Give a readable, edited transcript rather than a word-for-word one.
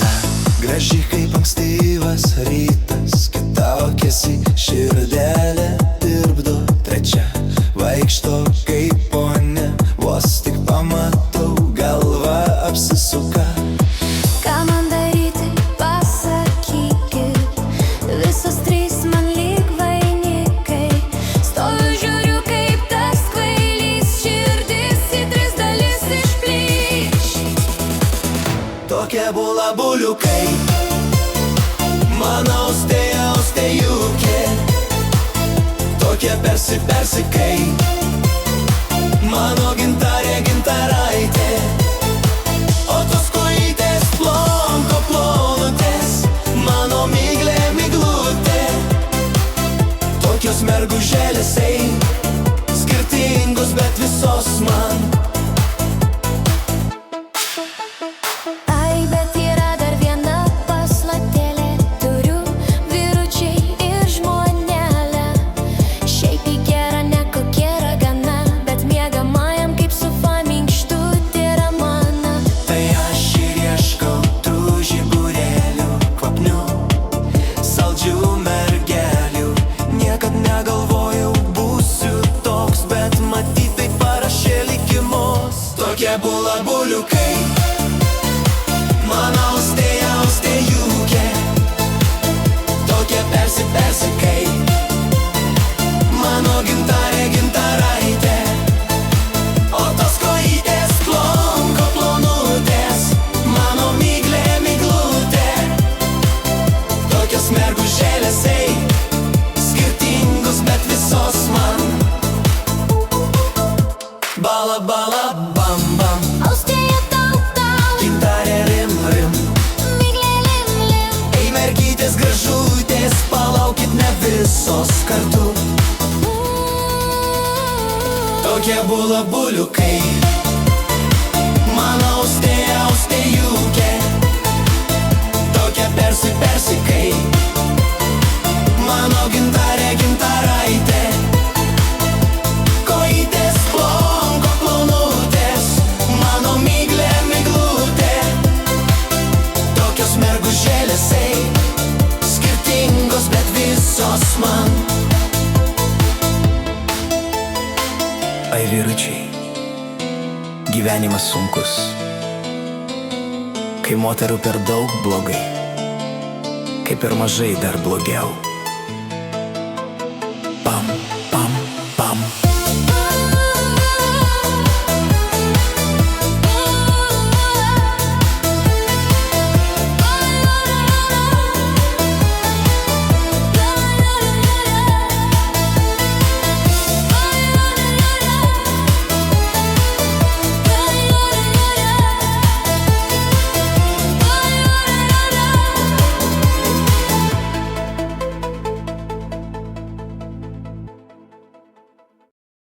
Viena graži kaip ankstyvas rytas, kita okėsi širdelė tirpdo, trečia vaikšto kaip ponia, vos tik pamatau galva apsisuka. Ką man daryti, pasakykit, visos trys man lyg vainikai. Stoviu žiūriu kaip tas kvailys, širdis į tris dalis išplyš. Tokie bula buliukai, mano austėjukė, tokie persikai, mano gintaraitė. O tos kojytės plonutės, mano miglutė, tokios mergužėlės, skirtingos, bet visos man. Ai, bet yra dar viena paslaptėlė, turiu vyručiai ir žmonelę. Šiaip į gerą nekokie ragana, bet miegamajam kaip sufa minkštutė ramana. Tai aš ir ieškau tų žiburėlių, kvapnių, saldžių mergelių. Niekad negalvojau būsiu toks, bet matyt tai parašė likimus. Tokie bula buliukai, mano austėjukė, tokie persikai, mano gintaraitė. O tos kojytės plonutės, mano miglutė, tokios mergužėlės, skirtingos, bet visos man. Bala bam bam, Austėja tau, gintarė rim, miglė lim. ei mergytės gražutės, palaukit, ne visos kartu. Tokie bula buliukai, mano austėjukė, tokie persikai, mano gintaraitė. Kojytės plonutės, mano miglutė, tokios mergužėlės, skirtingos, bet visos man. Ai vyručiai, gyvenimas sunkus, kai moterų per daug blogai, kai per mažai dar blogiau.